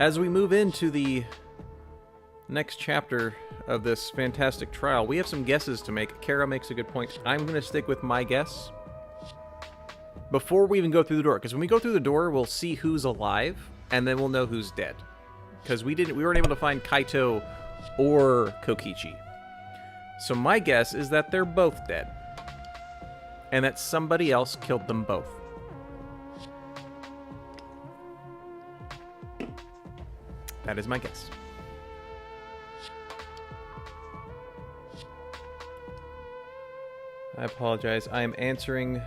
As we move into the next chapter of this fantastic trial, we have some guesses to make. Kara makes a good point. I'm going to stick with my guess before we even go through the door, because when we go through the door, we'll see who's alive, and then we'll know who's dead. Because we weren't able to find Kaito or Kokichi. So my guess is that they're both dead, and that somebody else killed them both. That is my guess. I apologize. I am answering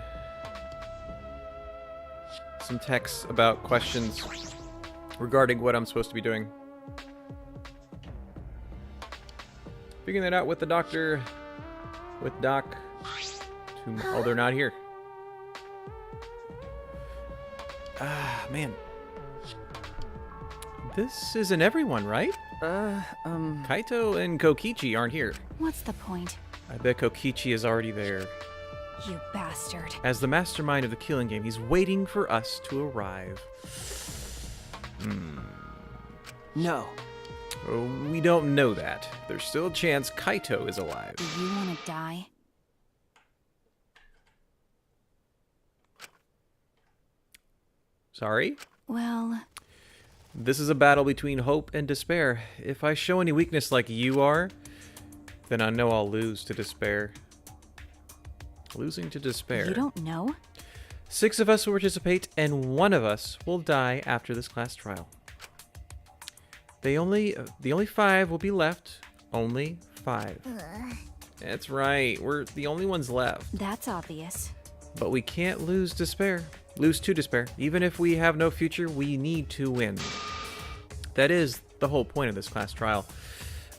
some texts about questions regarding what I'm supposed to be doing. Figuring that out with the doctor, with Doc. Oh, they're not here. Ah, man. This isn't everyone, right? Kaito and Kokichi aren't here. What's the point? I bet Kokichi is already there. You bastard. As the mastermind of the killing game, he's waiting for us to arrive. No. Oh, we don't know that. There's still a chance Kaito is alive. Do you want to die? Sorry? Well... This is a battle between hope and despair. If I show any weakness like you are, then I know I'll lose to despair. Losing to despair. You don't know? 6 of us will participate, and 1 of us will die after this class trial. The only 5 will be left. Only 5. That's right. We're the only ones left. That's obvious. But we can't lose despair. Lose to despair. Even if we have no future, we need to win. That is the whole point of this class trial.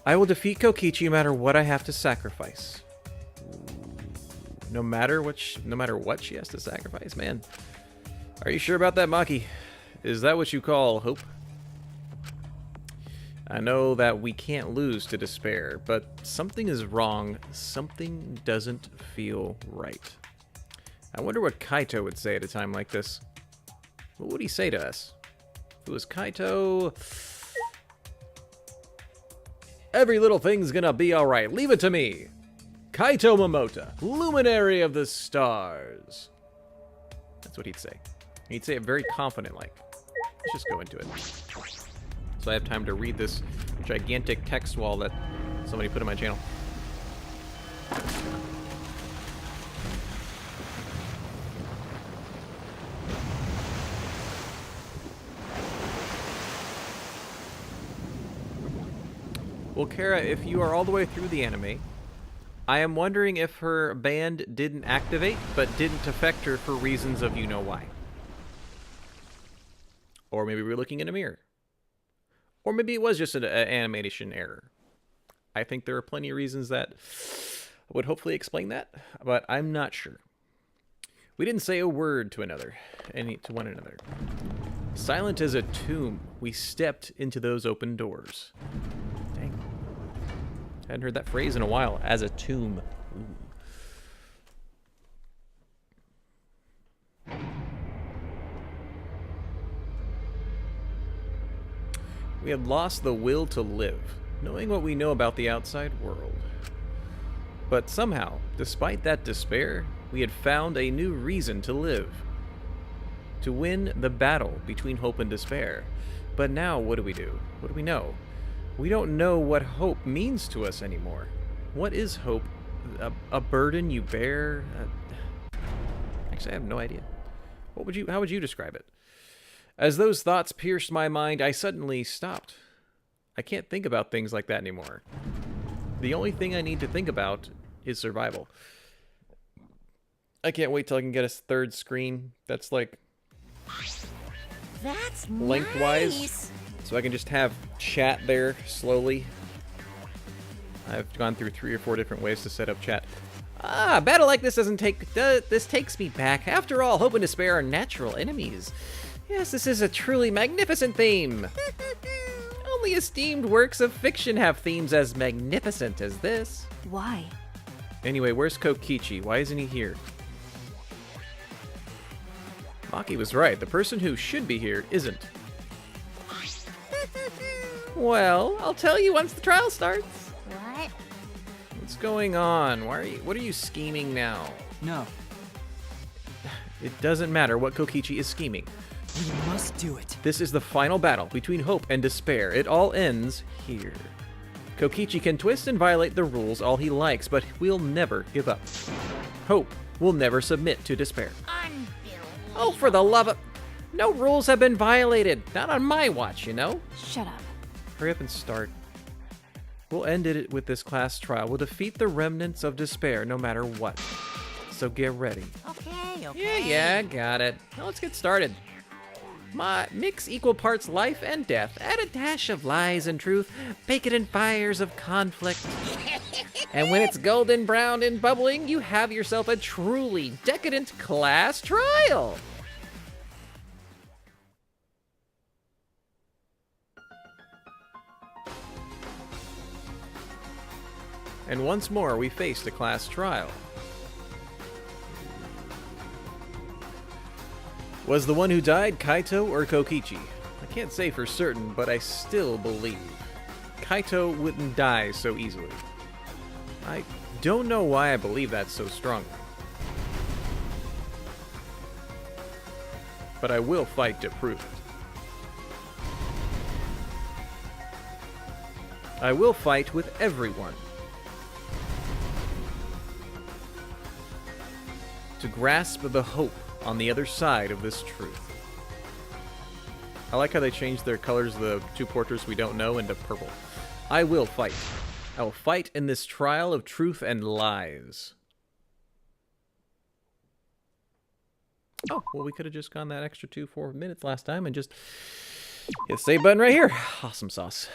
I will defeat Kokichi no matter what I have to sacrifice. No matter what she has to sacrifice, man. Are you sure about that, Maki? Is that what you call hope? I know that we can't lose to despair, but something is wrong. Something doesn't feel right. I wonder what Kaito would say at a time like this. What would he say to us? If it was Kaito... Every little thing's gonna be alright. Leave it to me. Kaito Momota, luminary of the stars. That's what he'd say. He'd say it very confident-like. Let's just go into it. So I have time to read this gigantic text wall that somebody put in my channel. Well, Kara, if you are all the way through the anime, I am wondering if her band didn't activate, but didn't affect her for reasons of you know why. Or maybe we're looking in a mirror. Or maybe it was just an animation error. I think there are plenty of reasons that would hopefully explain that, but I'm not sure. We didn't say a word to one another. Silent as a tomb, we stepped into those open doors. Dang. Hadn't heard that phrase in a while. As a tomb. Ooh. We had lost the will to live, knowing what we know about the outside world. But somehow, despite that despair, we had found a new reason to live. To win the battle between hope and despair. But now, what do we do? What do we know? We don't know what hope means to us anymore. What is hope? A burden you bear? Actually, I have no idea. How would you describe it? As those thoughts pierced my mind, I suddenly stopped. I can't think about things like that anymore. The only thing I need to think about is survival. I can't wait till I can get a 3rd screen that's like lengthwise. Nice. So I can just have chat there slowly. I've gone through 3 or 4 different ways to set up chat. A battle like this this takes me back. After all, hope and despair are natural enemies. Yes, this is a truly magnificent theme. Only esteemed works of fiction have themes as magnificent as this. Why? Anyway, where's Kokichi? Why isn't he here? Maki was right. The person who should be here isn't. Well, I'll tell you once the trial starts. What? What's going on? What are you scheming now? No. It doesn't matter what Kokichi is scheming. We must do it. This is the final battle between hope and despair. It all ends here. Kokichi can twist and violate the rules all he likes, but we'll never give up. Hope will never submit to despair. Oh, for the love of... No rules have been violated. Not on my watch, you know? Shut up. Hurry up and start. We'll end it with this class trial. We'll defeat the remnants of despair no matter what. So get ready. Okay. Yeah, got it. Now let's get started. Mix equal parts life and death. Add a dash of lies and truth. Bake it in fires of conflict. And when it's golden brown and bubbling, you have yourself a truly decadent class trial. And once more, we faced a class trial. Was the one who died Kaito or Kokichi? I can't say for certain, but I still believe Kaito wouldn't die so easily. I don't know why I believe that so strongly. But I will fight to prove it. I will fight with everyone to grasp the hope on the other side of this truth. I like how they changed their colors, the two portraits we don't know, into purple. I will fight. I will fight in this trial of truth and lies. Oh, well, we could have just gone that extra 4 minutes last time and just hit the save button right here. Awesome sauce.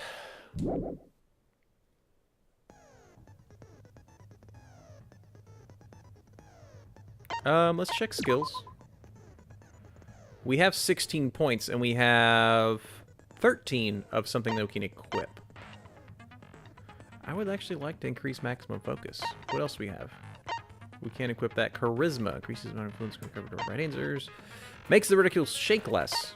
Let's check skills. We have 16 points, and we have 13 of something that we can equip. I would actually like to increase maximum focus. What else do we have? We can't equip that. Charisma. Increases amount of influence when covered over right answers. Makes the ridiculous shake less.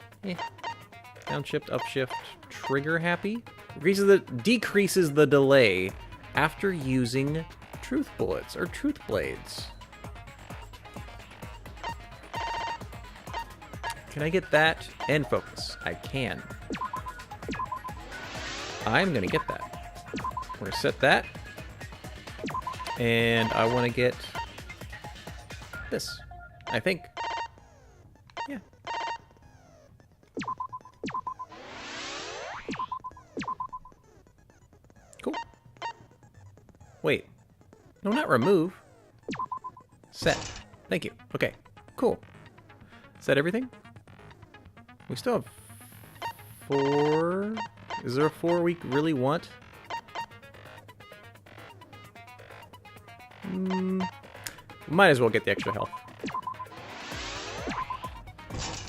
Downshift, upshift. Trigger happy. Decreases the delay after using truth bullets or truth blades. Can I get that and focus? I can. I'm gonna get that. We're gonna set that. And I want to get this, I think. Yeah. Cool. Wait. No, not remove. Set. Thank you. Okay. Cool. Is that everything? We still have 4. Is there a 4 we really want? Might as well get the extra health.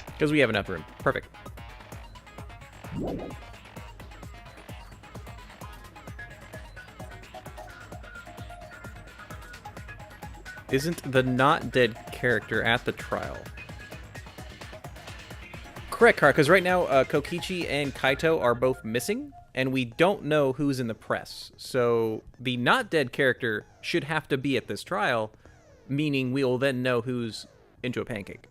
Because we have enough room. Perfect. Isn't the not dead character at the trial? Correct, Car, because right now Kokichi and Kaito are both missing, and we don't know who's in the press. So the not dead character should have to be at this trial, meaning we will then know who's into a pancake.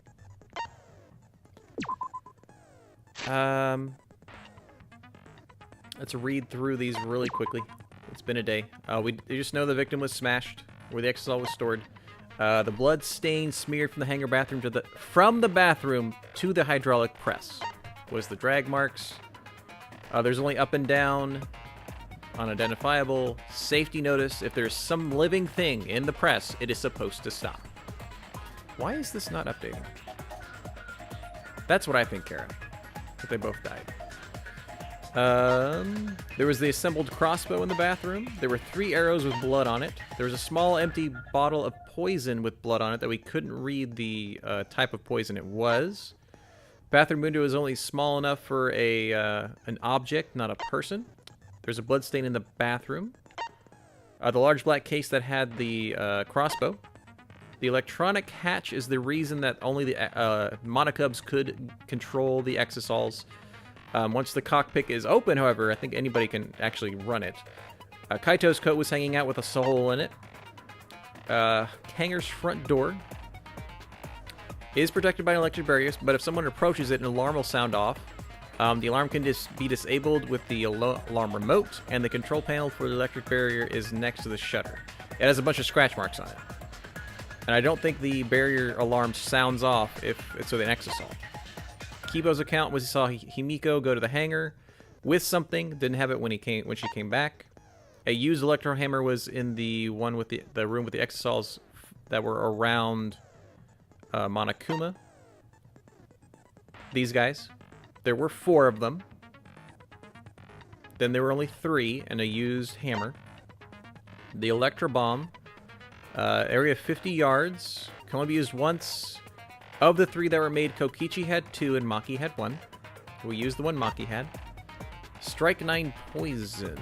Let's read through these really quickly. It's been a day. We just know the victim was smashed, where the exisal was stored. The blood stain smeared from the hangar bathroom to the bathroom to the hydraulic press was the drag marks. There's only up and down, unidentifiable, safety notice. If there's some living thing in the press, it is supposed to stop. Why is this not updating? That's what I think, Kara. That they both died. There was the assembled crossbow in the bathroom. There were 3 arrows with blood on it. There was a small empty bottle of poison with blood on it that we couldn't read the type of poison it was. Bathroom window is only small enough for an object, not a person. There's a blood stain in the bathroom. The large black case that had the crossbow. The electronic hatch is the reason that only the Monocubs could control the Exisals. Once the cockpit is open, however, I think anybody can actually run it. Kaito's coat was hanging out with a hole in it. Hangar's front door is protected by electric barriers, but if someone approaches it, an alarm will sound off. The alarm can be disabled with the alarm remote, and the control panel for the electric barrier is next to the shutter. It has a bunch of scratch marks on it. And I don't think the barrier alarm sounds off if it's with an exasol. Kibo's account was he saw Himiko go to the hangar with something, didn't have it when she came back. A used electro hammer was in the one with the room with the exasols that were around Monokuma. These guys. There were 4 of them. Then there were only 3 and a used hammer. The electro bomb, area 50 yards, can only be used once. Of the 3 that were made, Kokichi had 2 and Maki had 1. We used the one Maki had. Strike 9 poison.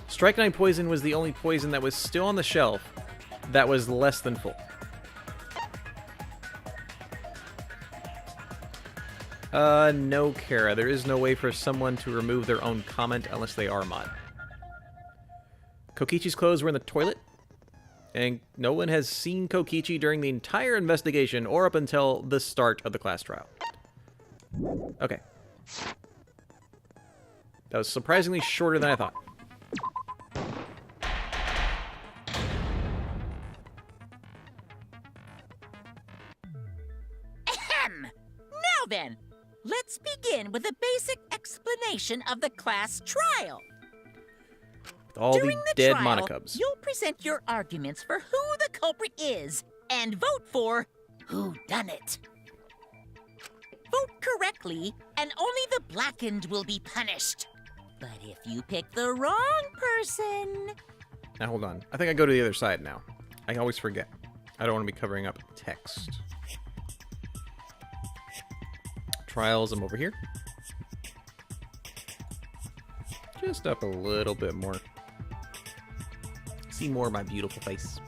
Strike 9 poison was the only poison that was still on the shelf that was less than full. No, Kara. There is no way for someone to remove their own comment unless they are mod. Kokichi's clothes were in the toilet, and no one has seen Kokichi during the entire investigation or up until the start of the class trial. Okay. That was surprisingly shorter than I thought. Ahem! Now then, let's begin with a basic explanation of the class trial. All During the the dead trial, Monokubs. you'll present your arguments for who the culprit is and vote for who done it. Vote correctly, and only the blackened will be punished. But if you pick the wrong person... Now, hold on. I think I go to the other side now. I always forget. I don't want to be covering up text. Trials, I'm over here. Just up a little bit more. See more of my beautiful face.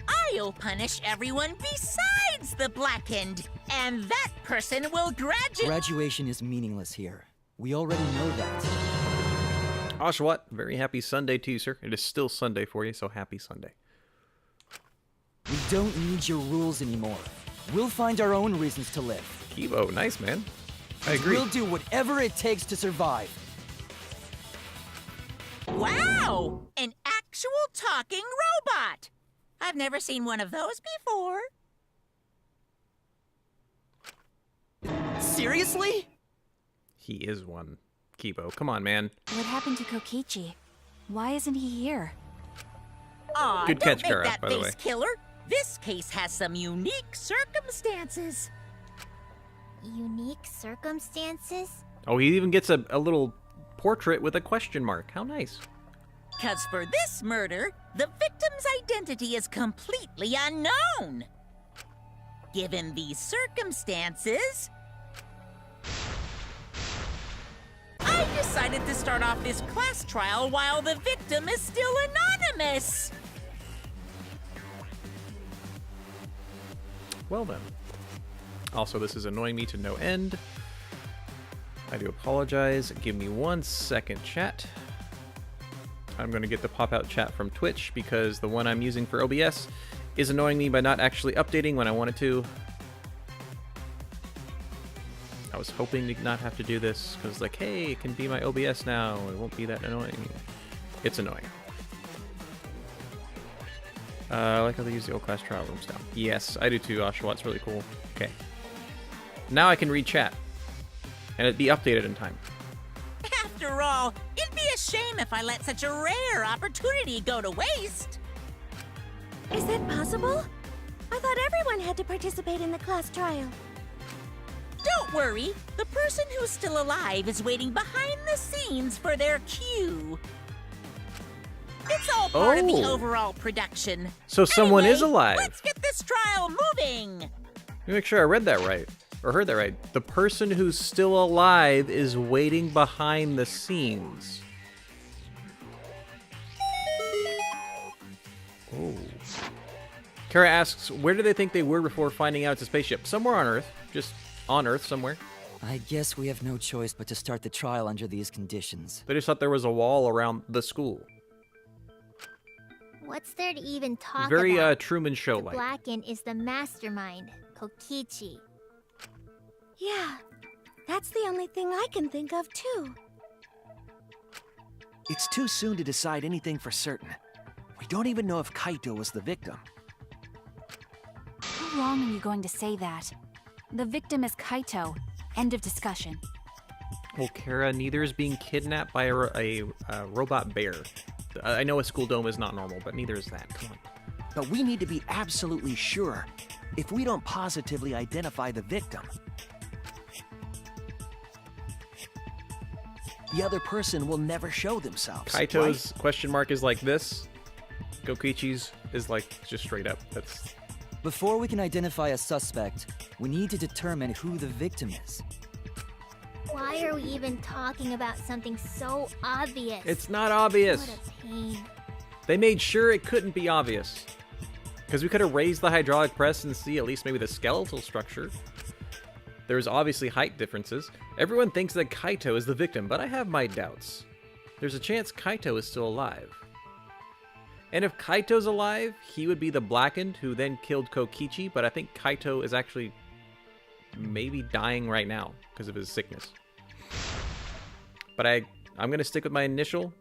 I'll punish everyone besides the blackened, and that person will graduate. Graduation is meaningless here. We already know that. Oshawott, very happy Sunday to you, sir. It is still Sunday for you, so happy Sunday. We don't need your rules anymore. We'll find our own reasons to live. Kibo, nice, man. I agree. We'll do whatever it takes to survive. Wow! An actual talking robot! I've never seen one of those before. Seriously? He is one. Kibo, come on, man. What happened to Kokichi? Why isn't he here? Aw, Good don't catch, make Kara, that by the face way. killer. This case has some unique circumstances. Unique circumstances? Oh, he even gets a little portrait with a question mark. How nice. Because for this murder, the victim's identity is completely unknown. Given these circumstances, I decided to start off this class trial while the victim is still anonymous. Well then. Also, this is annoying me to no end. I do apologize. Give me 1 second, chat. I'm going to get the pop-out chat from Twitch because the one I'm using for OBS is annoying me by not actually updating when I want it to. I was hoping to not have to do this because, like, hey, it can be my OBS now. It won't be that annoying. It's annoying. I like how they use the old class trial rooms now. Yes, I do too, Oshawott. It's really cool. Okay. Now I can read chat. And it'd be updated in time. After all, it'd be a shame if I let such a rare opportunity go to waste. Is that possible? I thought everyone had to participate in the class trial. Don't worry, the person who's still alive is waiting behind the scenes for their cue. It's all part of the Oh. overall production. So someone is Anyway, alive. Let's get this trial moving. Let me make sure I read that right. Or heard that right. The person who's still alive is waiting behind the scenes. Oh. Kara asks, where do they think they were before finding out it's a spaceship? Somewhere on Earth. Just on Earth somewhere. I guess we have no choice but to start the trial under these conditions. They just thought there was a wall around the school. What's there to even talk Very about? Truman Show The like. Blacken is the mastermind, Kokichi. Yeah, that's the only thing I can think of, too. It's too soon to decide anything for certain. We don't even know if Kaito was the victim. How long are you going to say that? The victim is Kaito. End of discussion. Well, Kara, neither is being kidnapped by a robot bear. I know a school dome is not normal, but neither is that. Come on. But we need to be absolutely sure. If we don't positively identify the victim, the other person will never show themselves. Kaito's question mark is like this. Kokichi's is like just straight up. That's... Before we can identify a suspect, we need to determine who the victim is. Why are we even talking about something so obvious? It's not obvious. What a pain. They made sure it couldn't be obvious. Because we could have raised the hydraulic press and see at least maybe the skeletal structure. There's obviously height differences. Everyone thinks that Kaito is the victim, but I have my doubts. There's a chance Kaito is still alive. And if Kaito's alive, he would be the Blackened who then killed Kokichi, but I think Kaito is actually maybe dying right now because of his sickness. But I'm going to stick with my initial.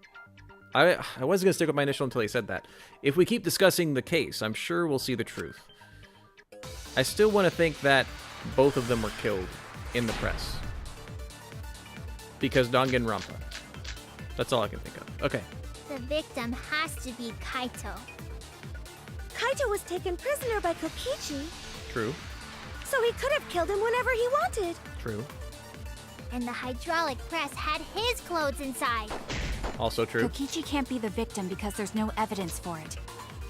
I wasn't going to stick with my initial until he said that. If we keep discussing the case, I'm sure we'll see the truth. I still want to think that both of them were killed in the press. Because Danganronpa. That's all I can think of. Okay. The victim has to be Kaito. Kaito was taken prisoner by Kokichi, True. so he could have killed him whenever he wanted. True. And the hydraulic press had his clothes inside. Also true. Kokichi can't be the victim because there's no evidence for it.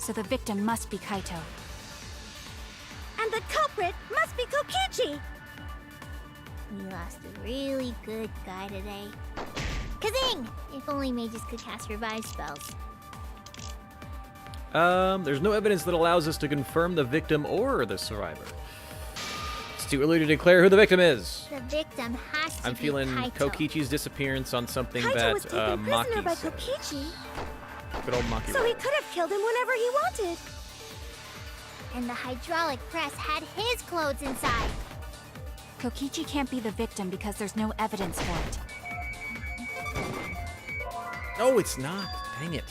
So the victim must be Kaito. And the culprit must be Kokichi! We lost a really good guy today. Kazing! If only mages could cast revive spells. There's no evidence that allows us to confirm the victim or the survivor. It's too early to declare who the victim is. The victim has to I'm be feeling Kaito. Kokichi's disappearance on something Kaito was that taken prisoner Maki by said. Kokichi, Good old Maki. so he could have killed him whenever he wanted. And the hydraulic press had his clothes inside. Kokichi can't be the victim because there's no evidence for it. No, it's not. Dang it.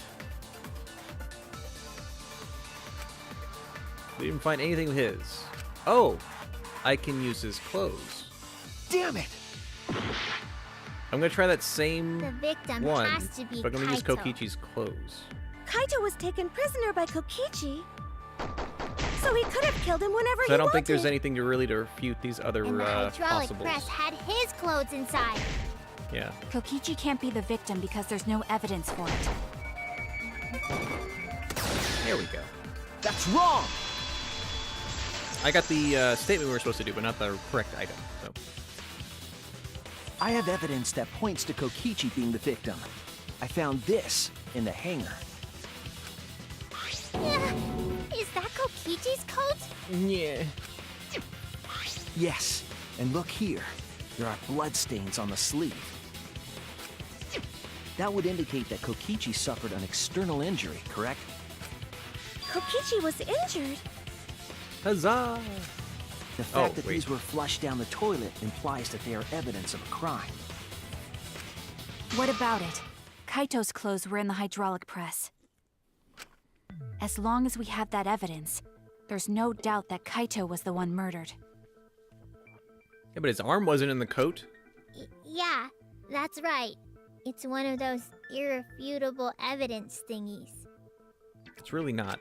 We didn't find anything of his. Oh, I can use his clothes. Damn it! I'm gonna try that same The victim one, has to be but I'm gonna use Kaito. Kokichi's clothes. Kaito was taken prisoner by Kokichi, so he could have killed him whenever So he I don't wanted. think there's anything to really to refute these other And the hydraulic possibles. press had his clothes inside. Yeah. Kokichi can't be the victim because there's no evidence for it. There we go. That's wrong! I got the statement we were supposed to do, but not the correct item. So I have evidence that points to Kokichi being the victim. I found this in the hangar. Is that Kokichi's coat? yeah. Yes, and look here. There are bloodstains on the sleeve. That would indicate that Kokichi suffered an external injury, correct? Kokichi was injured. Huzzah! The fact that wait. these were flushed down the toilet implies that they are evidence of a crime. What about it? Kaito's clothes were in the hydraulic press. As long as we have that evidence, there's no doubt that Kaito was the one murdered. Yeah, but his arm wasn't in the coat. Yeah, that's right. It's one of those irrefutable evidence thingies. It's really not.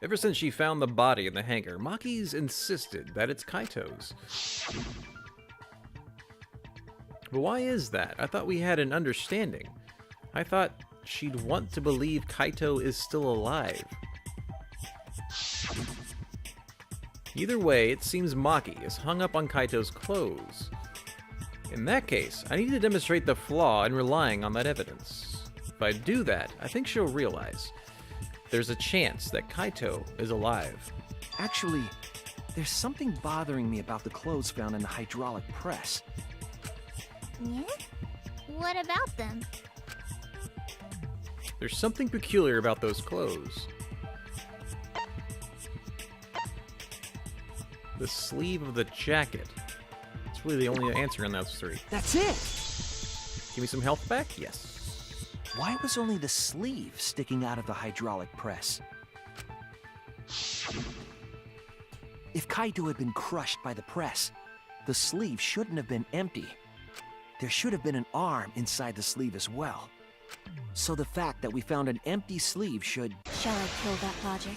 Ever since she found the body in the hangar, Maki's insisted that it's Kaito's. But why is that? I thought we had an understanding. I thought she'd want to believe Kaito is still alive. Either way, it seems Maki is hung up on Kaito's clothes. In that case, I need to demonstrate the flaw in relying on that evidence. If I do that, I think she'll realize there's a chance that Kaito is alive. Actually, there's something bothering me about the clothes found in the hydraulic press. Yeah? What about them? There's something peculiar about those clothes. The sleeve of the jacket. It's really the only answer on those three. That's it! Give me some health back? Yes. Why was only the sleeve sticking out of the hydraulic press? If Kaito had been crushed by the press, the sleeve shouldn't have been empty. There should have been an arm inside the sleeve as well. So the fact that we found an empty sleeve should... Shall I kill that logic?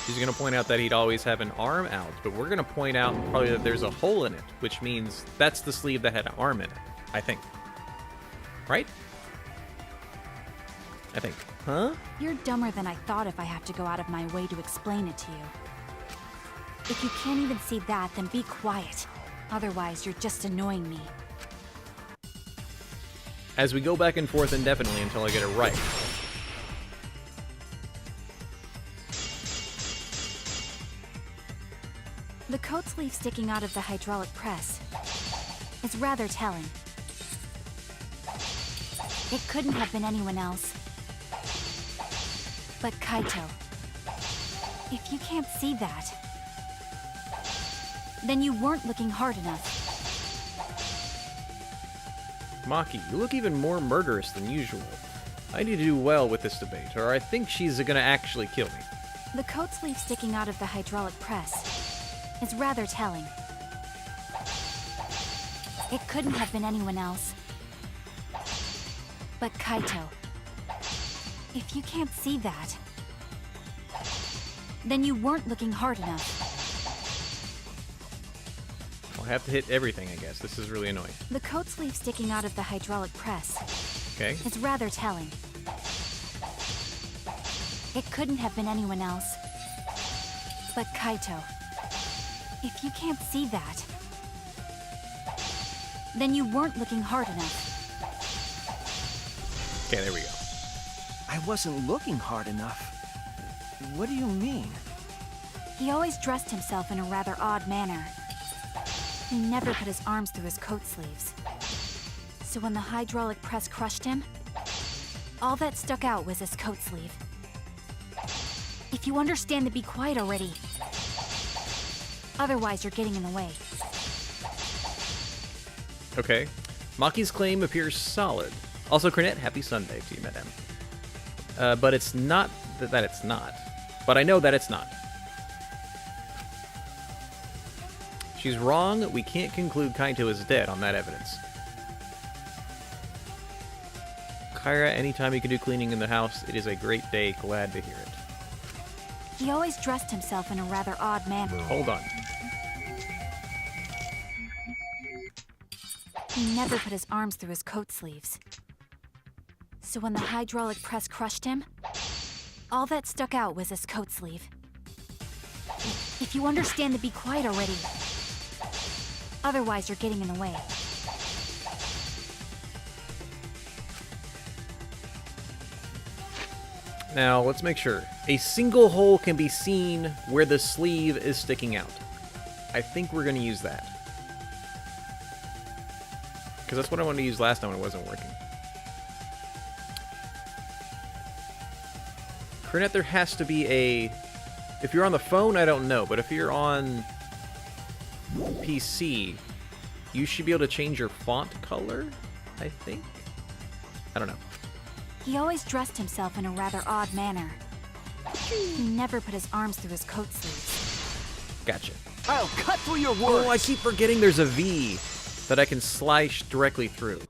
She's going to point out that he'd always have an arm out, but we're going to point out probably that there's a hole in it, which means that's the sleeve that had an arm in it, I think. Right? I think. Huh? You're dumber than I thought if I have to go out of my way to explain it to you. If you can't even see that, then be quiet. Otherwise, you're just annoying me. As we go back and forth indefinitely until I get it right. The coat sleeve sticking out of the hydraulic press is rather telling. It couldn't have been anyone else but Kaito. If you can't see that, then you weren't looking hard enough. Maki, you look even more murderous than usual. I need to do well with this debate, or I think she's gonna actually kill me. The coat sleeve sticking out of the hydraulic press is rather telling. It couldn't have been anyone else but Kaito. If you can't see that, then you weren't looking hard enough. I'll have to hit everything, I guess. This is really annoying. The coat sleeve sticking out of the hydraulic press Okay. is rather telling. It couldn't have been anyone else but Kaito. If you can't see that, then you weren't looking hard enough. Okay, there we go. I wasn't looking hard enough. What do you mean? He always dressed himself in a rather odd manner. He never put his arms through his coat sleeves. So when the hydraulic press crushed him, all that stuck out was his coat sleeve. If you understand to be quiet already. Otherwise, you're getting in the way. Okay. Maki's claim appears solid. Also, Cornet, happy Sunday to you, madame. But it's not that it's not. But I know that it's not. She's wrong. We can't conclude Kaito is dead on that evidence. Kyra, anytime you can do cleaning in the house, it is a great day. Glad to hear it. He always dressed himself in a rather odd manner. Hold on. He never put his arms through his coat sleeves. So when the hydraulic press crushed him, all that stuck out was his coat sleeve. If you understand to be quiet already. Otherwise, you're getting in the way. Now, let's make sure. A single hole can be seen where the sleeve is sticking out. I think we're going to use that. Because that's what I wanted to use last time when it wasn't working. Cornet, there has to be a... If you're on the phone, I don't know. But if you're on PC, you should be able to change your font color, I think? I don't know. He always dressed himself in a rather odd manner. He never put his arms through his coat sleeves. Gotcha. I'll cut through your words! Oh, I keep forgetting there's a V that I can slice directly through.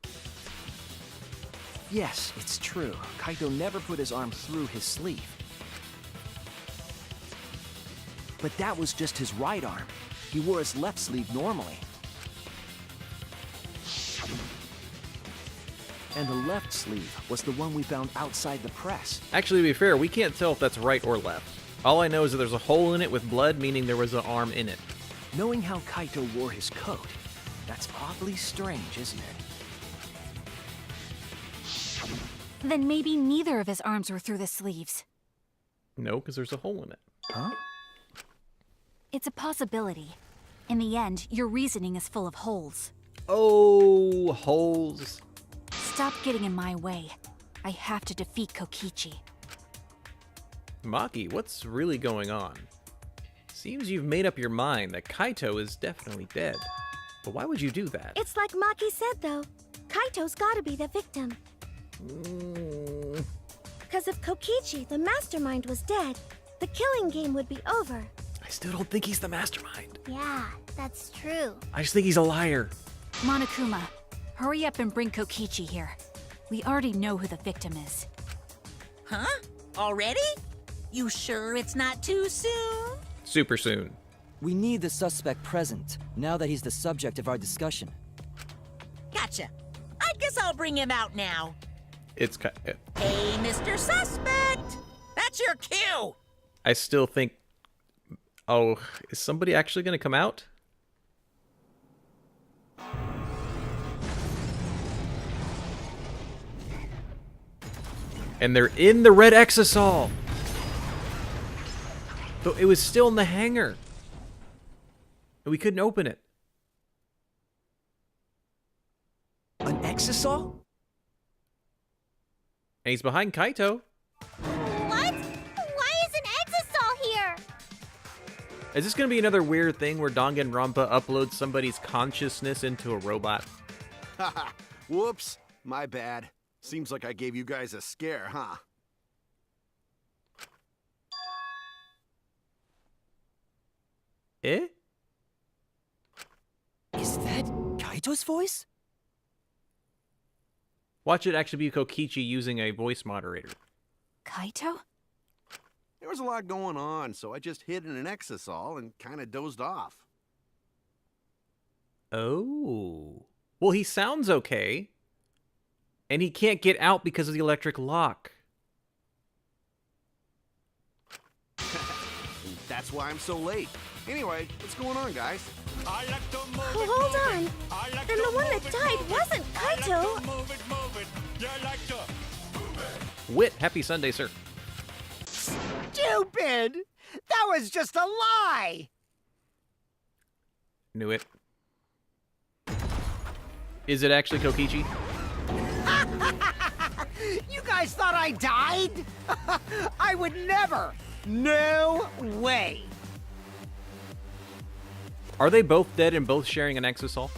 Yes, it's true. Kaito never put his arm through his sleeve. But that was just his right arm. He wore his left sleeve normally. And the left sleeve was the one we found outside the press. Actually, to be fair, we can't tell if that's right or left. All I know is that there's a hole in it with blood, meaning there was an arm in it. Knowing how Kaito wore his coat, that's oddly strange, isn't it? Then maybe neither of his arms were through the sleeves. No, because there's a hole in it. Huh? It's a possibility. In the end, your reasoning is full of holes. Oh, holes. Stop getting in my way. I have to defeat Kokichi. Maki, what's really going on? Seems you've made up your mind that Kaito is definitely dead. But why would you do that? It's like Maki said, though. Kaito's gotta be the victim. Because if Kokichi, the mastermind, was dead, the killing game would be over. I still don't think he's the mastermind. Yeah, that's true. I just think he's a liar. Monokuma, hurry up and bring Kokichi here. We already know who the victim is. Huh? Already? You sure it's not too soon? Super soon. We need the suspect present, now that he's the subject of our discussion. Gotcha. I guess I'll bring him out now. It's Hey, Mr. Suspect! That's your cue! I still think... Oh, is somebody actually going to come out? And they're in the red exisal! Though it was still in the hangar. And we couldn't open it. An exisal? And he's behind Kaito. What? Why is an exisal here? Is this going to be another weird thing where Danganronpa uploads somebody's consciousness into a robot? Haha, whoops, my bad. Seems like I gave you guys a scare, huh? Eh? Is that Kaito's voice? Watch it actually be Kokichi using a voice moderator. Kaito? There was a lot going on, so I just hid in an exisal and kind of dozed off. Oh. Well, he sounds okay. And he can't get out because of the electric lock. That's why I'm so late. Anyway, what's going on, guys? Hold on. Then the one that died wasn't Kaito. Wit, happy Sunday, sir. Stupid! That was just a lie! Knew it. Is it actually Kokichi? You guys thought I died? I would never! No way! Are they both dead and both sharing an exisal?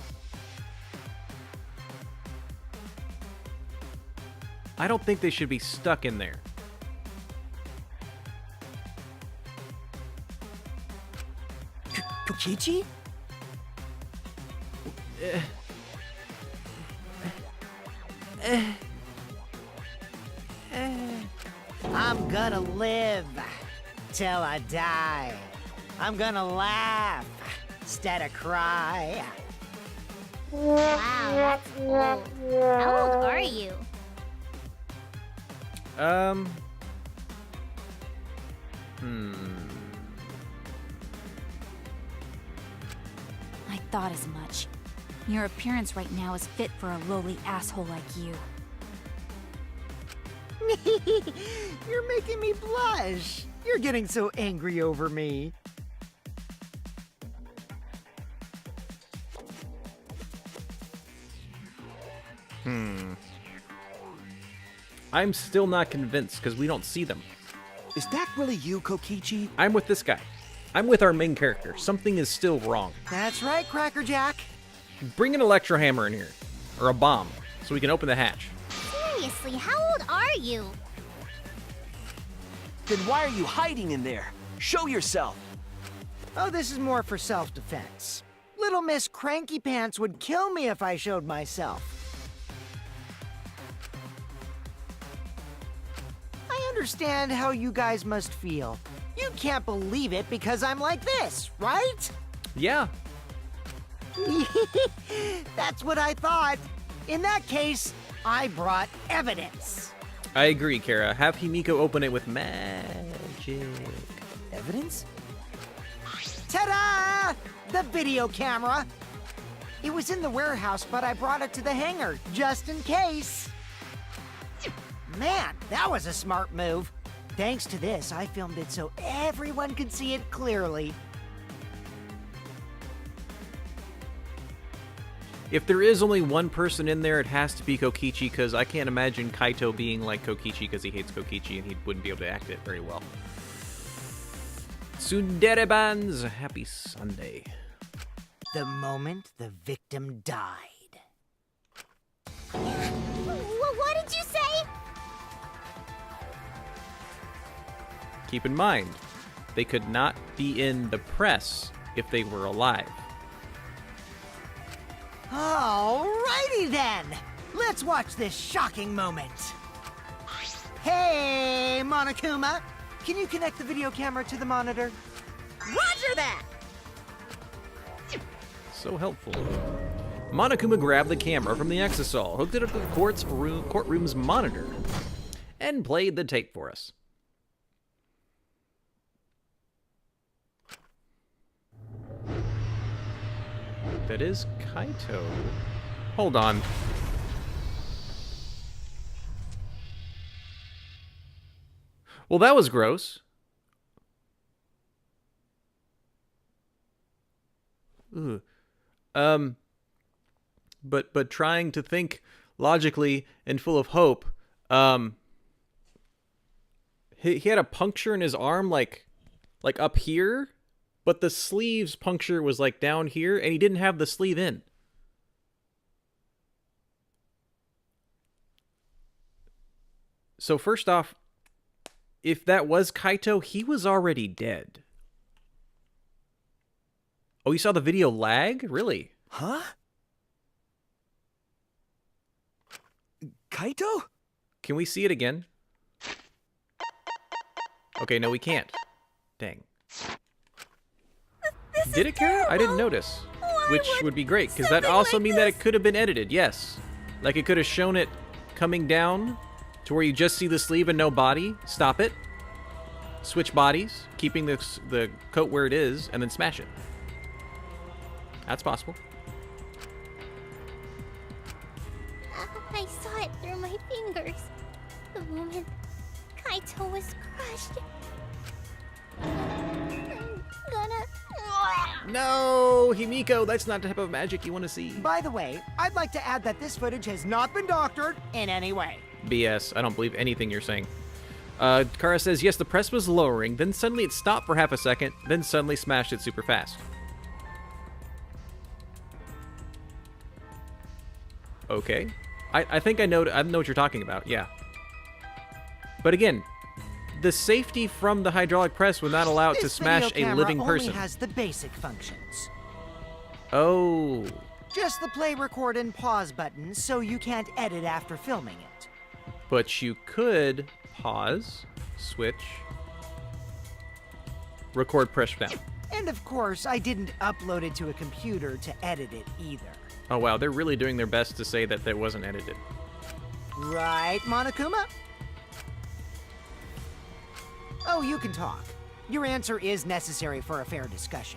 I don't think they should be stuck in there. Kokichi? I'm gonna live till I die. I'm gonna laugh instead of cry. Wow, that's old. How old are you? I thought as much. Your appearance right now is fit for a lowly asshole like you. You're making me blush. You're getting so angry over me. I'm still not convinced because we don't see them. Is that really you, Kokichi? I'm with this guy. I'm with our main character. Something is still wrong. That's right, Cracker Jack. Bring an electro hammer in here. Or a bomb. So we can open the hatch. Seriously, how old are you? Then why are you hiding in there? Show yourself! Oh, this is more for self-defense. Little Miss Cranky Pants would kill me if I showed myself. I understand how you guys must feel. You can't believe it because I'm like this, right? Yeah. That's what I thought. In that case, I brought evidence. I agree, Kara. Have Himiko open it with magic. Evidence? Ta-da! The video camera. It was in the warehouse, but I brought it to the hangar, just in case. Man, that was a smart move. Thanks to this, I filmed it so everyone could see it clearly. If there is only one person in there, it has to be Kokichi, because I can't imagine Kaito being like Kokichi because he hates Kokichi and he wouldn't be able to act it very well. Tsunderebans, happy Sunday. The moment the victim died. What did you say? Keep in mind, they could not be in the press if they were alive. Alrighty then! Let's watch this shocking moment. Hey, Monokuma! Can you connect the video camera to the monitor? Roger that! So helpful. Monokuma grabbed the camera from the exisal, hooked it up to the courtroom's monitor, and played the tape for us. That is Kaito. Hold on. Well, that was gross. Ugh. But trying to think logically and full of hope, he had a puncture in his arm, like up here, but the sleeve's puncture was like down here, and he didn't have the sleeve in. So first off, if that was Kaito, he was already dead. Oh, you saw the video lag? Really? Huh? Kaito? Can we see it again? Okay, no, we can't. Dang. Did it, Kara? I didn't notice. Which would be great, because that also mean that it could have been edited, yes. Like, it could have shown it coming down to where you just see the sleeve and no body. Stop it. Switch bodies, keeping the coat where it is, and then smash it. That's possible. I saw it through my fingers. The moment Kaito was crushed. I'm gonna... No, Himiko, that's not the type of magic you want to see. By the way, I'd like to add that this footage has not been doctored in any way. BS. I don't believe anything you're saying. Kara says, yes, the press was lowering, then suddenly it stopped for half a second, then suddenly smashed it super fast. Okay. I think I know what you're talking about, yeah. But again, the safety from the hydraulic press would not allow it to smash a living person. Only has the basic functions. Oh. Just the play, record, and pause buttons, so you can't edit after filming it. But you could pause, switch, record, press down. And of course, I didn't upload it to a computer to edit it either. Oh wow, they're really doing their best to say that wasn't edited. Right, Monokuma? Oh, you can talk. Your answer is necessary for a fair discussion.